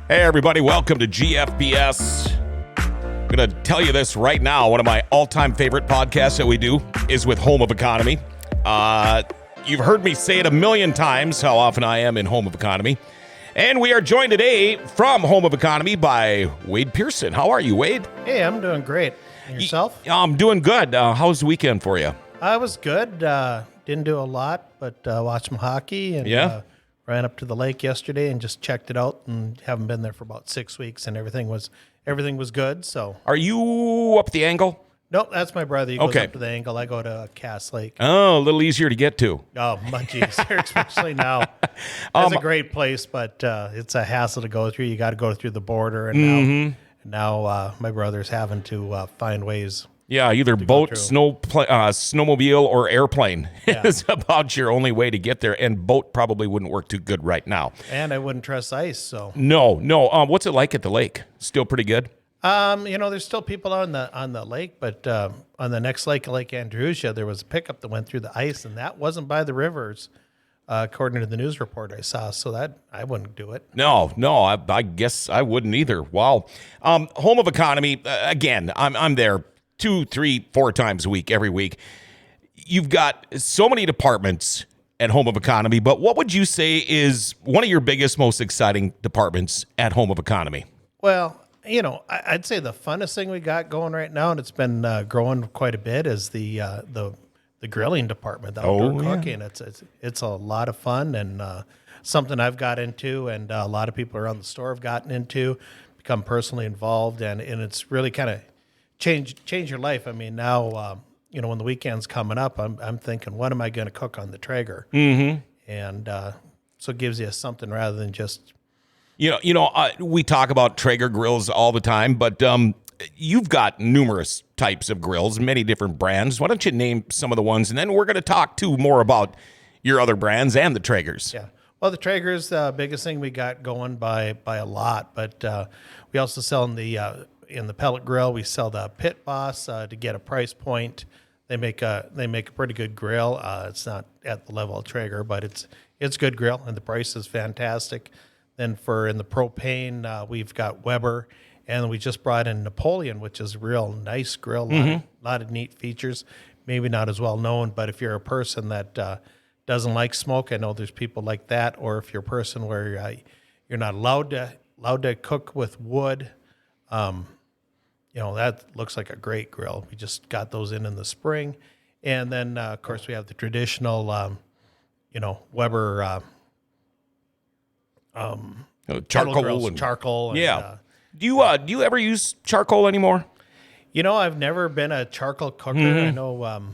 Hey, everybody, welcome to GFBS. I'm going to tell you this right now. One of my all-time favorite podcasts that we do is with Home of Economy. You've heard me say it a million times, how often I am in Home of Economy. And we are joined today from Home of Economy by Wade Pearson. How are you, Wade? Hey, I'm doing great. And yourself? I'm doing good. How's the weekend for you? I was good. Didn't do a lot, but watched some hockey and ran up to the lake yesterday and just checked it out, and haven't been there for about 6 weeks, and everything was good. So, are you up the Angle? nope, that's my brother. He goes up to the Angle. I go to Cass Lake. Oh, a little easier to get to. Oh, much easier, especially now. It's a great place, but it's a hassle to go through. You got to go through the border, and now my brother's having to find ways. Yeah, either boat, snowmobile, or airplane is about your only way to get there. And boat probably wouldn't work too good right now. And I wouldn't trust ice. So no. What's it like at the lake? Still pretty good. There's still people on the lake, but on the next lake, Lake Andrusia, there was a pickup that went through the ice, and that wasn't by the rivers, according to the news report I saw. So that I wouldn't do it. No, I guess I wouldn't either. Wow. Home of Economy again. I'm there 2, 3, 4 times a week, every week. You've got so many departments at Home of Economy, but what would you say is one of your biggest, most exciting departments at Home of Economy? Well, I'd say the funnest thing we got going right now, and it's been growing quite a bit, is the grilling department, the outdoor cooking. It's a lot of fun, and something I've got into, and a lot of people around the store have gotten into, become personally involved, and it's really kind of change your life. I mean, now when the weekend's coming up, I'm thinking, what am I going to cook on the Traeger? Mm-hmm. And so it gives you something rather than just. We talk about Traeger grills all the time, but you've got numerous types of grills, many different brands. Why don't you name some of the ones, and then we're going to talk too more about your other brands and the Traegers. Yeah. Well, the Traeger's the biggest thing we got going by a lot, but we also sell in the pellet grill. We sell the Pit Boss to get a price point. They make a pretty good grill. It's not at the level of Traeger, but it's a good grill, and the price is fantastic. Then in the propane, we've got Weber, and we just brought in Napoleon, which is a real nice grill. A lot of neat features. Maybe not as well known, but if you're a person that doesn't like smoke, I know there's people like that. Or if you're a person where you're not allowed to cook with wood, that looks like a great grill. We just got those in the spring, and then of course we have the traditional, Weber. Charcoal. And, do you ever use charcoal anymore? I've never been a charcoal cooker. I know,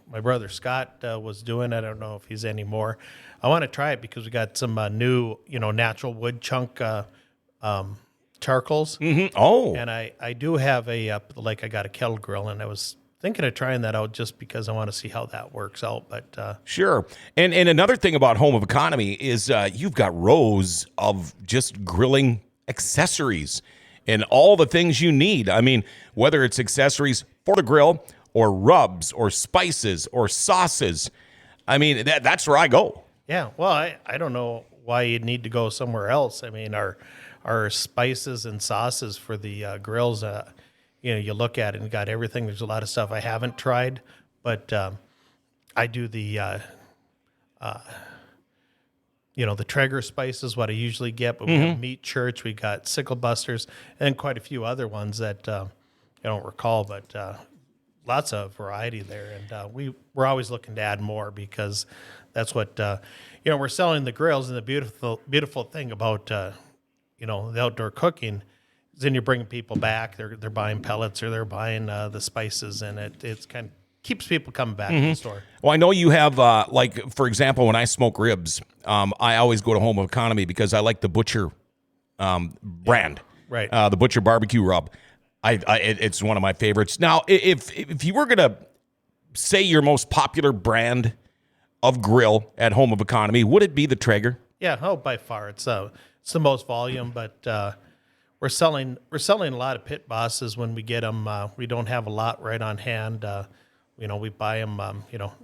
my brother Scott was doing it. I don't know if he's anymore. I want to try it because we got some new, natural wood chunk charcoals. Mm-hmm. Oh, and I do have I got a kettle grill, and I was thinking of trying that out just because I want to see how that works out. But sure. And another thing about Home of Economy is you've got rows of just grilling accessories and all the things you need. I mean, whether it's accessories for the grill or rubs or spices or sauces, I mean, that's where I go. Yeah. Well, I don't know why you'd need to go somewhere else. I mean, our spices and sauces for the grills, you look at it and got everything. There's a lot of stuff I haven't tried, but I do the Traeger spice is what I usually get. But we have Meat Church, we got Sickle Busters, and quite a few other ones that I don't recall. But lots of variety there, and we're always looking to add more because that's what we're selling the grills. And the beautiful thing about the outdoor cooking. Then you're bringing people back. They're buying pellets or they're buying the spices, and it's kind of keeps people coming back to the store. Well, I know you have, for example, when I smoke ribs, I always go to Home of Economy because I like the Butcher brand, right? The Butcher barbecue rub. It's one of my favorites. Now, if you were gonna say your most popular brand of grill at Home of Economy, would it be the Traeger? Yeah, by far, it's the most volume, but. We're selling a lot of Pit Bosses when we get them. We don't have a lot right on hand. We buy them.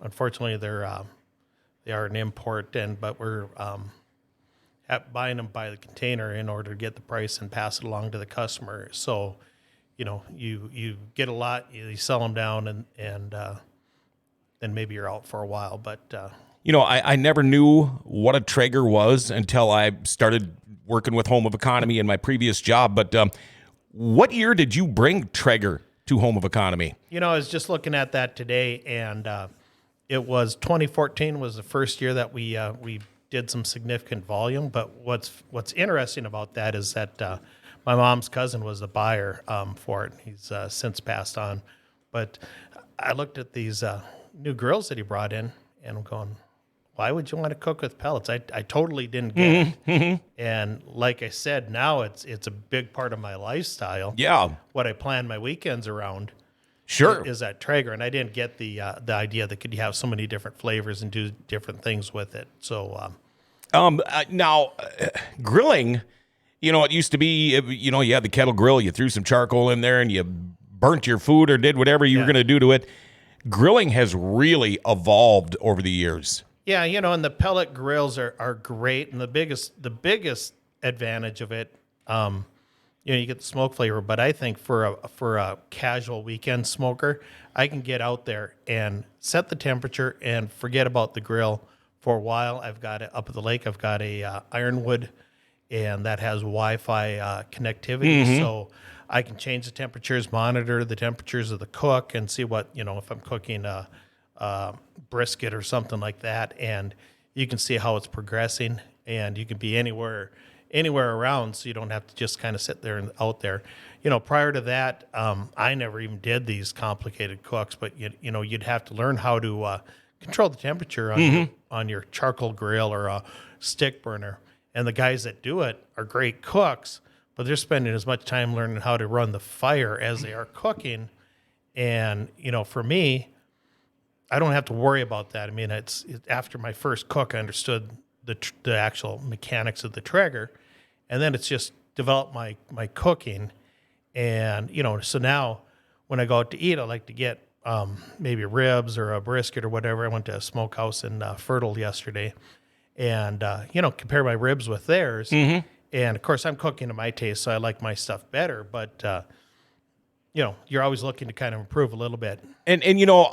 Unfortunately, they are an import, but we're buying them by the container in order to get the price and pass it along to the customer. So, you get a lot, you sell them down, and then maybe you're out for a while. But I never knew what a Traeger was until I started working with Home of Economy in my previous job. But what year did you bring Traeger to Home of Economy? I was just looking at that today, and it was 2014 was the first year that we did some significant volume. But what's interesting about that is that my mom's cousin was the buyer for it. He's since passed on. But I looked at these new grills that he brought in, and I'm going, why would you want to cook with pellets? I totally didn't get it. Mm-hmm. And like I said, now it's a big part of my lifestyle. Yeah. What I plan my weekends around is that Traeger. And I didn't get the idea that could you have so many different flavors and do different things with it. So now grilling, it used to be, you had the kettle grill, you threw some charcoal in there and you burnt your food or did whatever you were going to do to it. Grilling has really evolved over the years. Yeah, and the pellet grills are great, and the biggest advantage of it, you get the smoke flavor. But I think for a casual weekend smoker, I can get out there and set the temperature and forget about the grill for a while. I've got it up at the lake. I've got a ironwood, and that has Wi-Fi connectivity, so I can change the temperatures, monitor the temperatures of the cook, and see what if I'm cooking a brisket or something like that, and you can see how it's progressing, and you can be anywhere around, so you don't have to just kind of sit there and out there. Prior to that, I never even did these complicated cooks, but you'd have to learn how to control the temperature on your charcoal grill or a stick burner. And the guys that do it are great cooks, but they're spending as much time learning how to run the fire as they are cooking. And for me, I don't have to worry about that. I mean, it's after my first cook, I understood the actual mechanics of the Traeger, and then it's just developed my cooking. And so now when I go out to eat, I like to get maybe ribs or a brisket or whatever. I went to a smokehouse in Fertile yesterday, and compare my ribs with theirs. And of course, I'm cooking to my taste, so I like my stuff better. But you're always looking to kind of improve a little bit. And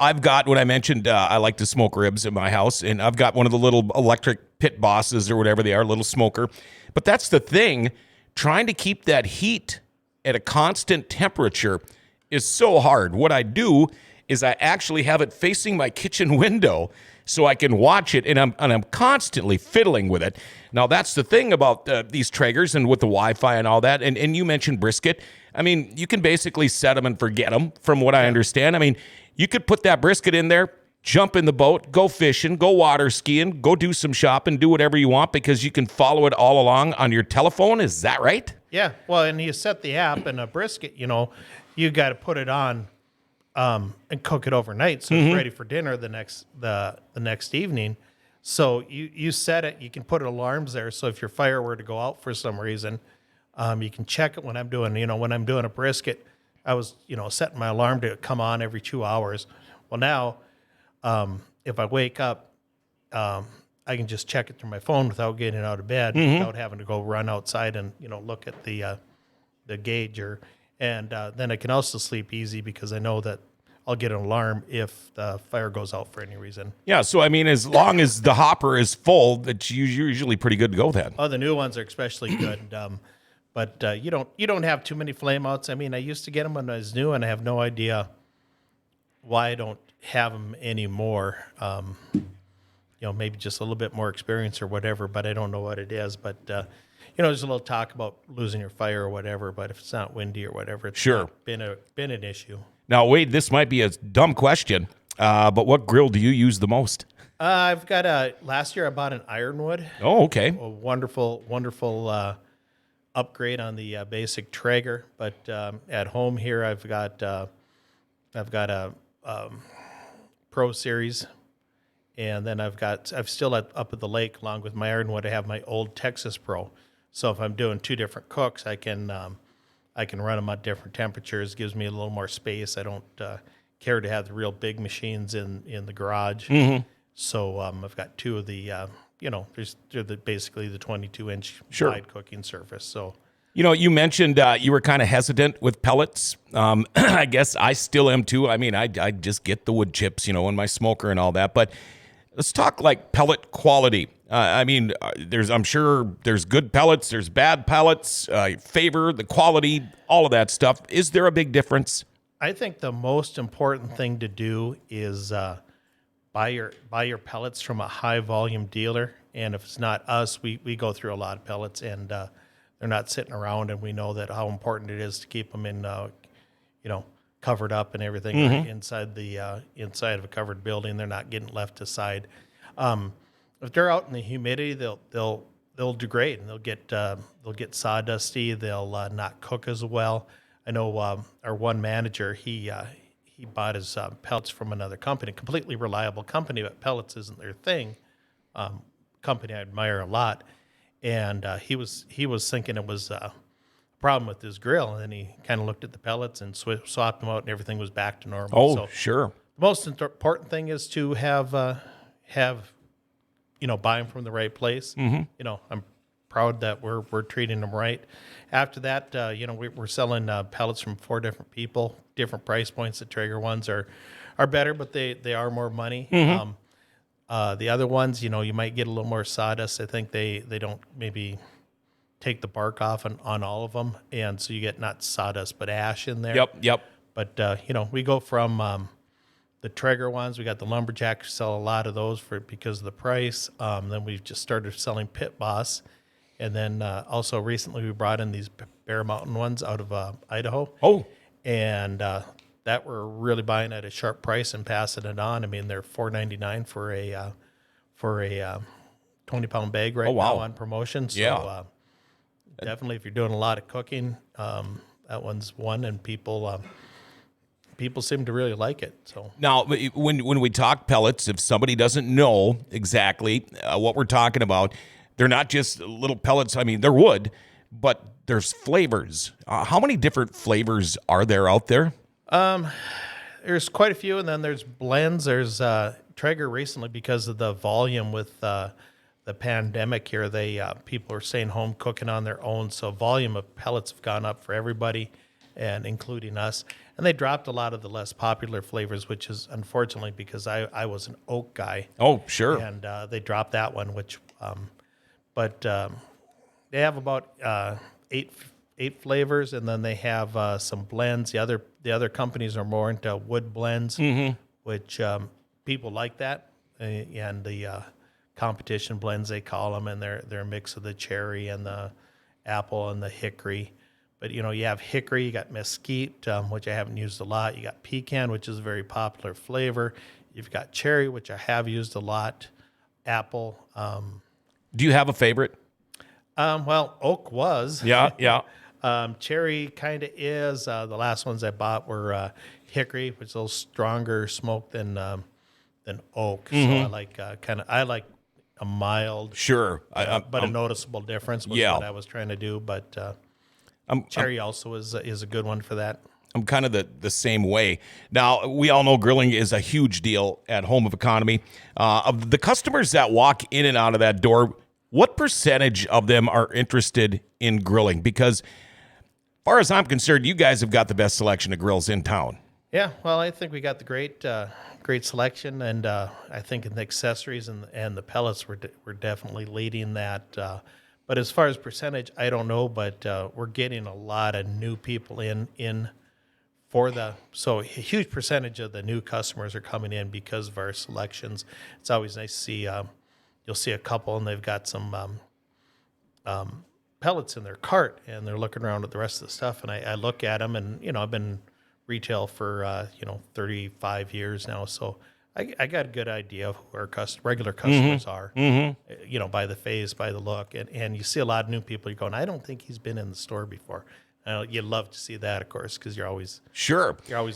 I've got, when I mentioned I like to smoke ribs in my house, and I've got one of the little electric pit bosses or whatever they are, little smoker. But that's the thing, trying to keep that heat at a constant temperature is so hard. What I do is I actually have it facing my kitchen window so I can watch it, and I'm constantly fiddling with it. Now, that's the thing about these Traegers and with the Wi-Fi and all that. And you mentioned brisket. I mean, you can basically set them and forget them, from what I understand. I mean, you could put that brisket in there, jump in the boat, go fishing, go water skiing, go do some shopping, do whatever you want, because you can follow it all along on your telephone. Is that right? Yeah. Well, and you set the app, and a brisket, you got to put it on and cook it overnight, so it's ready for dinner the next evening. So you set it. You can put alarms there, so if your fire were to go out for some reason, you can check it when I'm doing a brisket. I was setting my alarm to come on every 2 hours. Well, now if I wake up, I can just check it through my phone without getting out of bed, without having to go run outside and look at the gauge, and then I can also sleep easy because I know that I'll get an alarm if the fire goes out for any reason. Yeah, so I mean, as long as the hopper is full, it's usually pretty good to go then. Oh, the new ones are especially good. But you don't have too many flameouts. I mean, I used to get them when I was new, and I have no idea why I don't have them anymore. Maybe just a little bit more experience or whatever, but I don't know what it is. But there's a little talk about losing your fire or whatever. But if it's not windy or whatever, it's not been an issue. Now, Wade, this might be a dumb question, but what grill do you use the most? I've got last year I bought an ironwood. Oh, okay. A wonderful upgrade on the basic Traeger. But at home here, I've got a Pro Series, and then I've still up at the lake along with my ironwood. I have my old Texas Pro. So if I'm doing two different cooks, I can run them at different temperatures. Gives me a little more space. I don't care to have the real big machines in the garage. So I've got two of the they're basically the 22-inch Sure. wide cooking surface. So, You mentioned you were kind of hesitant with pellets. I guess I still am too. I mean, I just get the wood chips, in my smoker and all that. But let's talk like pellet quality. I'm sure there's good pellets, there's bad pellets, favor, the quality, all of that stuff. Is there a big difference? I think the most important thing to do is buy your pellets from a high volume dealer. And if it's not us, we go through a lot of pellets, and they're not sitting around. And we know that how important it is to keep them in, covered up and everything inside of a covered building. They're not getting left aside. If they're out in the humidity, they'll degrade and they'll get sawdusty. They'll not cook as well. I know our one manager, he bought his pellets from another company, completely reliable company, but pellets isn't their thing. Company I admire a lot, and he was thinking it was a problem with his grill, and then he kind of looked at the pellets and swapped them out, and everything was back to normal. Oh, so sure. the most important thing is to have buy them from the right place. I'm proud that we're treating them right. After that, we're selling pellets from 4 different people, different price points. The Traeger ones are better, but they are more money. The other ones, you might get a little more sawdust. I think they don't maybe take the bark off on all of them, and so you get not sawdust but ash in there. Yep. But we go from the Traeger ones. We got the Lumberjack. We sell a lot of those because of the price. Then we've just started selling Pit Boss. And then also recently we brought in these Bear Mountain ones out of Idaho. Oh. And that we're really buying at a sharp price and passing it on. I mean, they're $4.99 for a 20-pound bag right now on promotion. So definitely if you're doing a lot of cooking, that one's one, and people seem to really like it. So now, when we talk pellets, if somebody doesn't know exactly what we're talking about, they're not just little pellets. I mean, they're wood, but there's flavors. How many different flavors are there out there? There's quite a few, and then there's blends. There's Traeger recently, because of the volume with the pandemic here. People are staying home cooking on their own, so volume of pellets have gone up for everybody, and including us. And they dropped a lot of the less popular flavors, which is unfortunately because I was an oak guy. Oh, sure. And they dropped that one, but they have about eight flavors, and then they have some blends. The other companies are more into wood blends, which people like that, and the competition blends they call them, and they're a mix of the cherry and the apple and the hickory. But you have hickory, you got mesquite, which I haven't used a lot. You got pecan, which is a very popular flavor. You've got cherry, which I have used a lot. Apple. Do you have a favorite? Well, oak was. Yeah. Cherry kind of is. The last ones I bought were hickory, which is a little stronger smoke than oak. So I like a mild, sure, but a noticeable difference was what I was trying to do. But cherry also is a good one for that. I'm kind of the same way. Now, we all know grilling is a huge deal at Home of Economy. Of the customers that walk in and out of that door, what percentage of them are interested in grilling? Because as far as I'm concerned, you guys have got the best selection of grills in town. Yeah, well, I think we got the great selection, and I think in the accessories and the pellets, we're definitely leading that. But as far as percentage, I don't know, but we're getting a lot of new people in so a huge percentage of the new customers are coming in because of our selections. It's always nice to see. You'll see a couple, and they've got some pellets in their cart, and they're looking around at the rest of the stuff. And I look at them, and I've been retail for 35 years now, so I got a good idea of who our regular customers are. By the face, by the look, and you see a lot of new people. You're going, I don't think he's been in the store before. You'd love to see that, of course, because you're always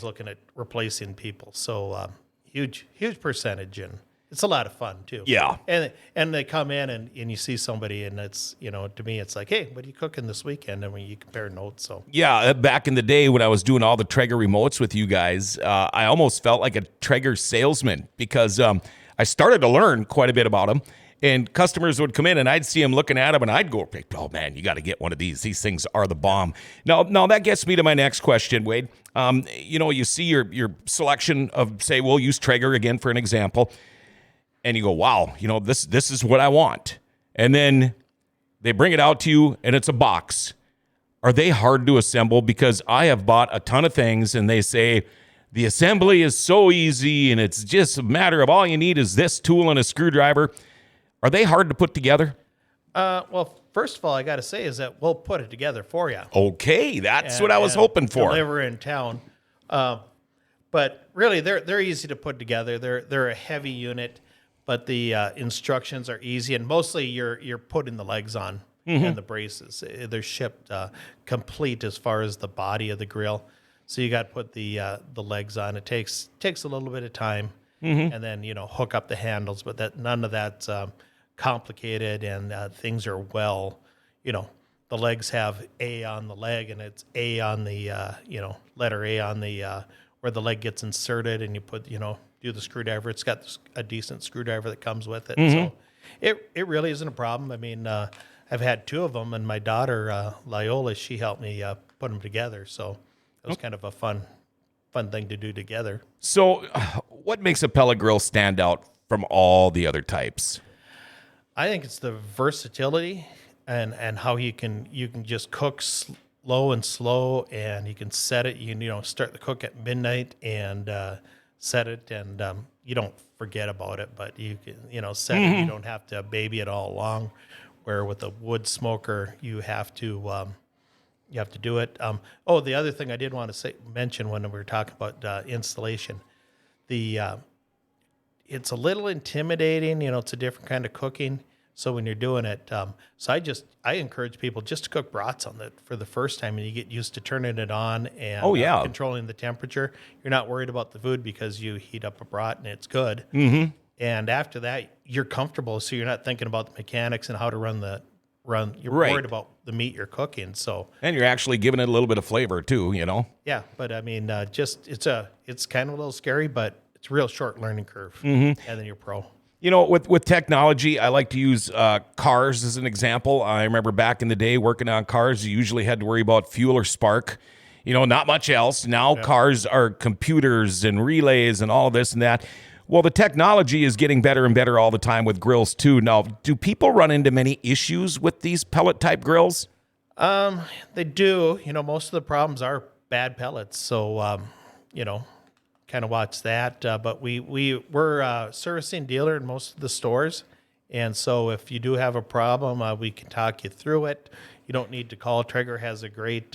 looking at replacing people. So huge percentage, and it's a lot of fun too. Yeah, and they come in and you see somebody, and it's to me it's like, hey, what are you cooking this weekend? And when you compare notes, so yeah, back in the day when I was doing all the Traeger remotes with you guys, I almost felt like a Traeger salesman because I started to learn quite a bit about them. And customers would come in, and I'd see them looking at them, and I'd go, "Oh man, you got to get one of these. These things are the bomb." Now that gets me to my next question, Wade. You see your selection of, say, we'll use Traeger again for an example, and you go, "Wow, this is what I want." And then they bring it out to you, and it's a box. Are they hard to assemble? Because I have bought a ton of things, and they say the assembly is so easy, and it's just a matter of all you need is this tool and a screwdriver. Are they hard to put together? Well, first of all, I got to say is that we'll put it together for you. Okay, that's what I was hoping for. Deliver in town. But really, they're easy to put together. They're a heavy unit, but the instructions are easy, and mostly you're putting the legs on and the braces. They're shipped complete as far as the body of the grill. So you got to put the legs on. It takes a little bit of time, and then hook up the handles. But none of that's complicated, and things are well. The legs have A on the leg, and it's A on the letter A on the where the leg gets inserted, and you put do the screwdriver. It's got a decent screwdriver that comes with it, so it really isn't a problem. I mean, I've had two of them, and my daughter Loyola, she helped me put them together. So it was kind of a fun thing to do together. So, what makes a Pella grill stand out from all the other types? I think it's the versatility and how you can just cook low and slow, and you can set it. You can start the cook at midnight and set it, and you don't forget about it, but you can set it. You don't have to baby it all along. Where with a wood smoker, you have to do it. The other thing I did want to mention when we were talking about installation, it's a little intimidating. It's a different kind of cooking. So when you're doing it, I encourage people just to cook brats for the first time, and you get used to turning it on and controlling the temperature. You're not worried about the food because you heat up a brat and it's good. Mm-hmm. And after that, you're comfortable, so you're not thinking about the mechanics and how to run. You're worried about the meat you're cooking. And you're actually giving it a little bit of flavor too, Yeah, but I mean, it's kind of a little scary, but it's a real short learning curve, and then you're pro. With technology, I like to use cars as an example. I remember back in the day working on cars, you usually had to worry about fuel or spark. Not much else. Now cars are computers and relays and all this and that. Well, the technology is getting better and better all the time with grills too. Now, do people run into many issues with these pellet type grills? They do. Most of the problems are bad pellets. So, kind of watch that. But we're a servicing dealer in most of the stores. And so if you do have a problem, we can talk you through it. You don't need to call. Traeger has a great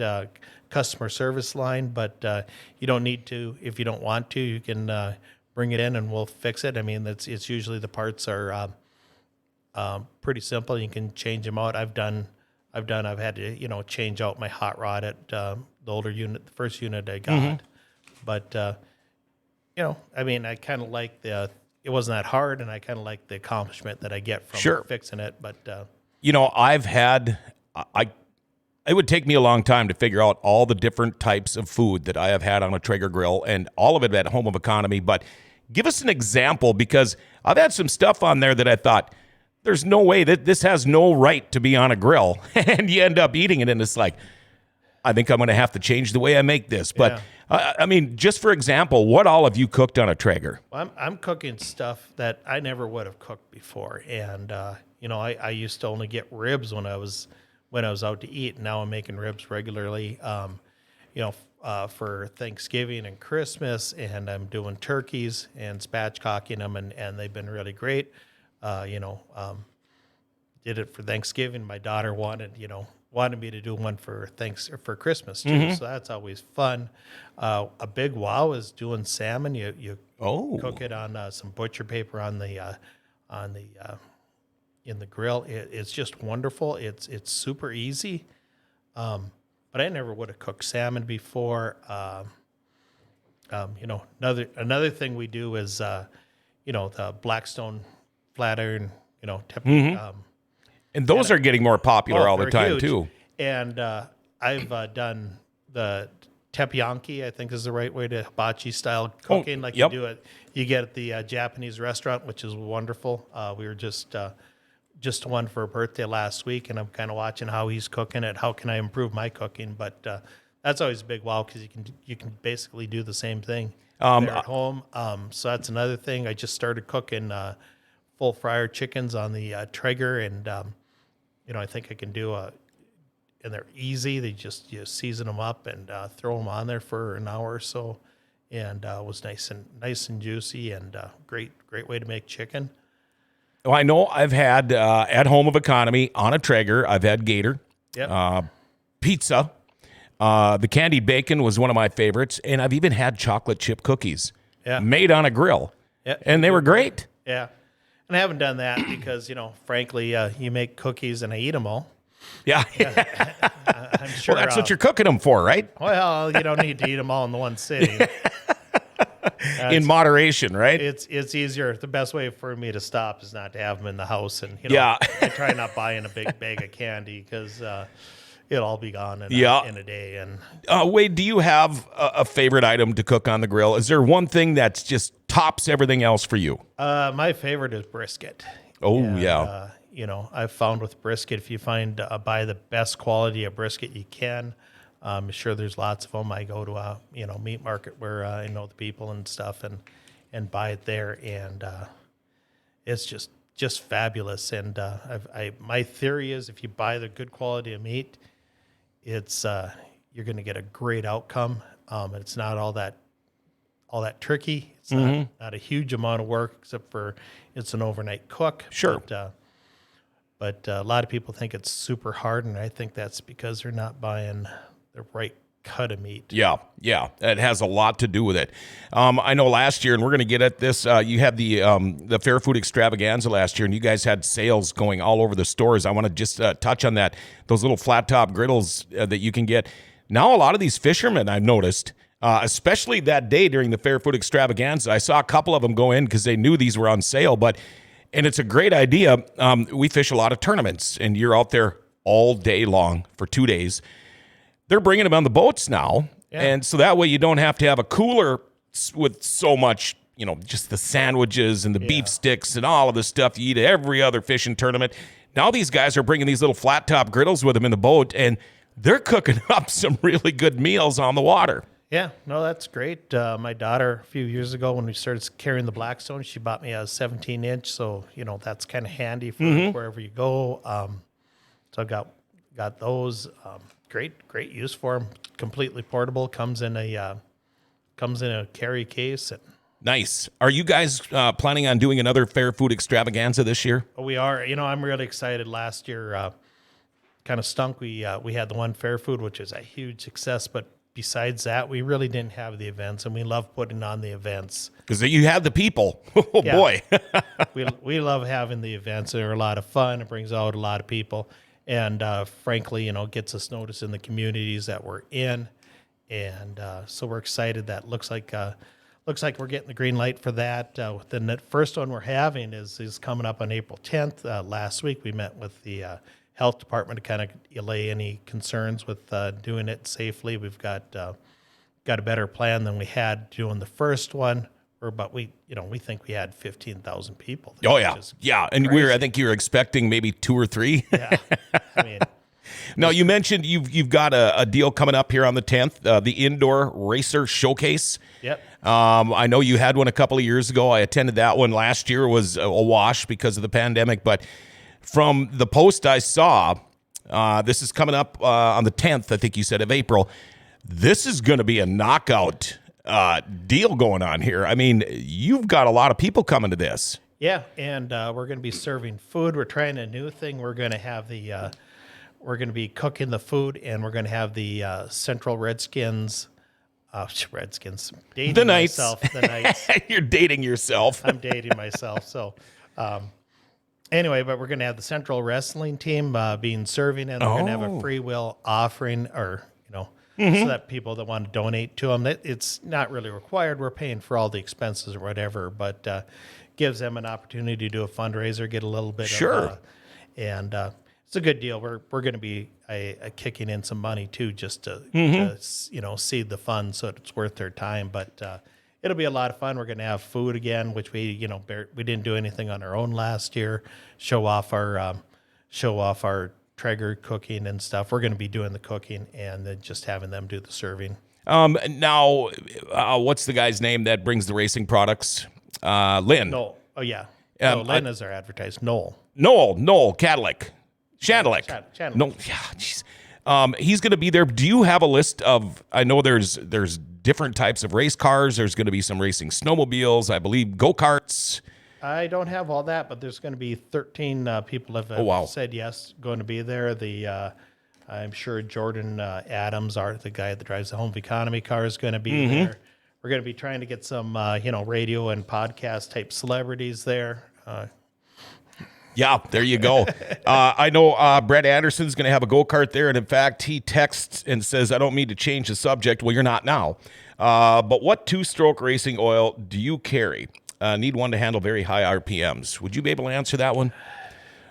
customer service line, but you don't need to. If you don't want to, you can bring it in and we'll fix it. I mean, it's usually the parts are pretty simple. You can change them out. I've had to change out my hot rod at the older unit, the first unit I got. But I mean, I kind of like it wasn't that hard, and I kind of like the accomplishment that I get from fixing it. But it would take me a long time to figure out all the different types of food that I have had on a Traeger grill, and all of it at Home of Economy. But give us an example, because I've had some stuff on there that I thought, there's no way that this has no right to be on a grill. And you end up eating it, and it's like, I think I'm going to have to change the way I make this. But, I mean, just for example, what all have you cooked on a Traeger? Well, I'm cooking stuff that I never would have cooked before. And, I used to only get ribs when I was out to eat. Now I'm making ribs regularly. For Thanksgiving and Christmas, and I'm doing turkeys and spatchcocking them, and they've been really great. Did it for Thanksgiving. My daughter wanted me to do one for Christmas too, so that's always fun. A big wow is doing salmon. You cook it on some butcher paper in the grill. It's just wonderful. It's super easy. But I never would have cooked salmon before. Another thing we do is, the Blackstone flat iron, and those are getting more popular all the time huge. too. And I've done the teppanyaki, I think is the right way to hibachi style cooking, you do it. You get at the Japanese restaurant, which is wonderful. We were just just one for a birthday last week, and I'm kind of watching how he's cooking it. How can I improve my cooking? But that's always a big wow because you can basically do the same thing there at home. So that's another thing. I just started cooking full fryer chickens on the Traeger, and I think I can do and they're easy. You season them up and throw them on there for an hour or so, and it was nice and juicy, and great way to make chicken. Well, I know I've had at Home of Economy on a Traeger. I've had gator, pizza. The candied bacon was one of my favorites, and I've even had chocolate chip cookies made on a grill, and they were great. Yeah, and I haven't done that because frankly, you make cookies and I eat them all. Yeah. I'm sure. Well, that's what you're cooking them for, right? Well, you don't need to eat them all in the one sitting. In moderation, right? It's easier. The best way for me to stop is not to have them in the house, and I try not buying a big bag of candy because it'll all be gone in a day. And Wade, do you have a favorite item to cook on the grill? Is there one thing that's just tops everything else for you? My favorite is brisket. Oh, and, yeah. I've found with brisket, if you buy the best quality of brisket you can. I'm sure there's lots of them. I go to a meat market where I know the people and stuff, and buy it there, and it's just fabulous. And my theory is if you buy the good quality of meat, it's you're going to get a great outcome. It's not all that tricky. It's not a huge amount of work, except for it's an overnight cook. Sure. But a lot of people think it's super hard, and I think that's because they're not buying the right cut of meat. Yeah, it has a lot to do with it. I know last year, and we're going to get at this. You had the Fair Food Extravaganza last year, and you guys had sales going all over the stores. I want to just touch on that. Those little flat top griddles that you can get now. A lot of these fishermen, I've noticed, especially that day during the Fair Food Extravaganza, I saw a couple of them go in because they knew these were on sale. And it's a great idea. We fish a lot of tournaments, and you're out there all day long for 2 days. They're bringing them on the boats now, and so that way you don't have to have a cooler with so much, just the sandwiches and the beef sticks and all of the stuff you eat at every other fishing tournament. Now these guys are bringing these little flat top griddles with them in the boat, and they're cooking up some really good meals on the water. Yeah, no, that's great. My daughter, a few years ago, when we started carrying the Blackstone, she bought me a 17-inch, so that's kind of handy for wherever you go. So I've got those. Great use for them. Completely portable. Comes in a carry case. Nice. Are you guys planning on doing another Fair Food Extravaganza this year? We are. I'm really excited. Last year, kind of stunk. We had the one Fair Food, which is a huge success, but besides that, we really didn't have the events, and we love putting on the events. Because you have the people. Oh, boy. we love having the events. They're a lot of fun. It brings out a lot of people. And frankly, gets us noticed in the communities that we're in. And so we're excited. That looks like we're getting the green light for that. The first one we're having is coming up on April 10th. Last week, we met with the health department to kind of allay any concerns with doing it safely. We've got a better plan than we had doing the first one. We think we had 15,000 people there. Oh yeah, and I think you're expecting maybe 2 or 3. Yeah, I mean. Now you mentioned you've got a deal coming up here on the 10th, the Indoor Racer Showcase. Yep. I know you had one a couple of years ago. I attended that one last year. It was a wash because of the pandemic, but from the post I saw, this is coming up on the 10th, I think you said, of April. This is going to be a knockout deal going on here. I mean, you've got a lot of people coming to this. Yeah, and we're going to be serving food. We're trying a new thing. We're going to have we're going to be cooking the food, and we're going to have the Central Redskins. Dating the Knights. Myself. The Knights. You're dating yourself. I'm dating myself. So, anyway, but we're going to have the Central Wrestling team being serving, and we're going to have a free will offering, or so that people that want to donate to them, it's not really required. We're paying for all the expenses or whatever, but gives them an opportunity to do a fundraiser, get a little bit of, and it's a good deal. We're going to be kicking in some money too, just to seed the fund, so it's worth their time. But it'll be a lot of fun. We're going to have food again, which we didn't do anything on our own last year. Show off our Traeger cooking and stuff. We're going to be doing the cooking and then just having them do the serving. Now, what's the guy's name that brings the racing products? Lynn. Noel. Oh yeah. Lynn is our advertised. Noel Cadillac. Chandelic. No, yeah, jeez. He's going to be there. Do you have a list of? I know there's different types of race cars. There's going to be some racing snowmobiles. I believe go-karts. I don't have all that, but there's going to be 13 people have said yes, going to be there. I'm sure Jordan Adams, the guy that drives the home economy car, is going to be there. We're going to be trying to get some, radio and podcast type celebrities there. Yeah, there you go. I know Brett Anderson's going to have a go-kart there, and in fact, he texts and says, I don't mean to change the subject. Well, you're not now. But what two-stroke racing oil do you carry? Need one to handle very high RPMs. Would you be able to answer that one?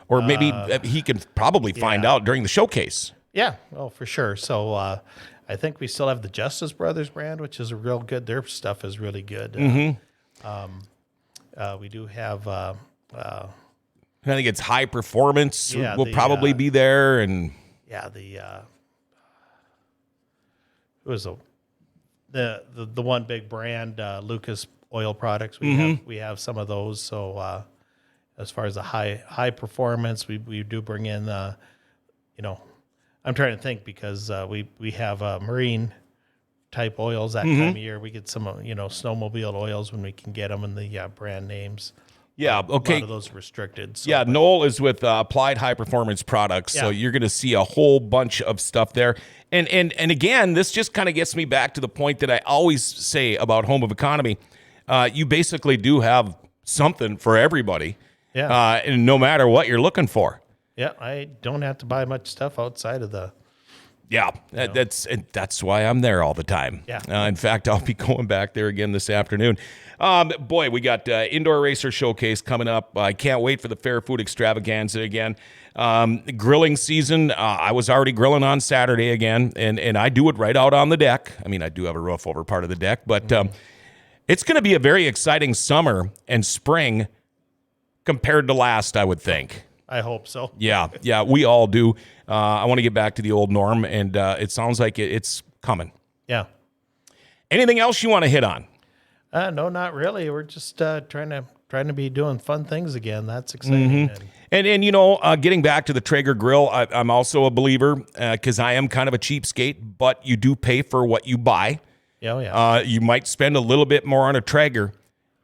Or maybe he can probably find out during the showcase. Yeah, for sure. So I think we still have the Justice Brothers brand, which is real good. Their stuff is really good. We do have... I think it's high performance. Will probably be there, and it was the one big brand, Lucas Oil Products. We have some of those. So as far as the high performance, we do bring in I'm trying to think because we have marine type oils that time of year. We get some snowmobile oils when we can get them in the brand names. Yeah, okay. A lot of those restricted. So, Noel is with Applied High Performance Products, so you're going to see a whole bunch of stuff there. And again, this just kind of gets me back to the point that I always say about Home of Economy. You basically do have something for everybody, and no matter what you're looking for. Yeah, I don't have to buy much stuff outside of the... Yeah, that's why I'm there all the time. Yeah. In fact, I'll be going back there again this afternoon. Boy, we got Indoor Racer Showcase coming up. I can't wait for the Fair Food Extravaganza again. Grilling season, I was already grilling on Saturday again, and I do it right out on the deck. I mean, I do have a roof over part of the deck, but it's going to be a very exciting summer and spring compared to last, I would think. I hope so. Yeah, we all do. I want to get back to the old norm, and it sounds like it's coming. Yeah. Anything else you want to hit on? No, not really. We're just trying to be doing fun things again. That's exciting. And getting back to the Traeger grill, I'm also a believer because I am kind of a cheapskate, but you do pay for what you buy. Yeah. You might spend a little bit more on a Traeger,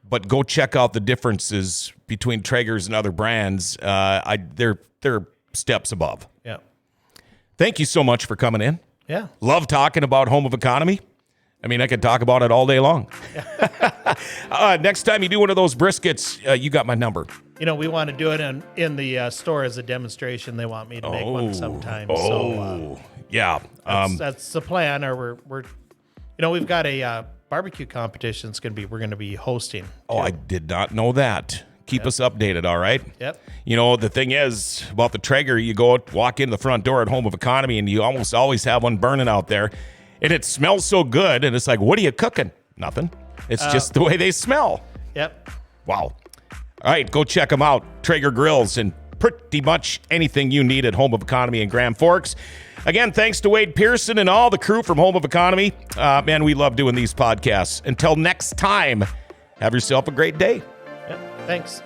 but go check out the differences between Traegers and other brands. They're steps above. Yeah. Thank you so much for coming in. Yeah. Love talking about Home of Economy. I mean, I could talk about it all day long. Next time you do one of those briskets, you got my number. We want to do it in the store as a demonstration. They want me to make one sometime. Yeah. That's the plan. Or we've got a barbecue competition. We're going to be hosting. Oh, I did not know that. Keep us updated, all right? Yep. The thing is about the Traeger, you walk in the front door at Home of Economy, and you almost always have one burning out there. And it smells so good, and it's like, what are you cooking? Nothing. It's just the way they smell. Yep. Wow. All right, go check them out. Traeger grills and pretty much anything you need at Home of Economy in Grand Forks. Again, thanks to Wade Pearson and all the crew from Home of Economy. Man, we love doing these podcasts. Until next time, have yourself a great day. Yep. Thanks.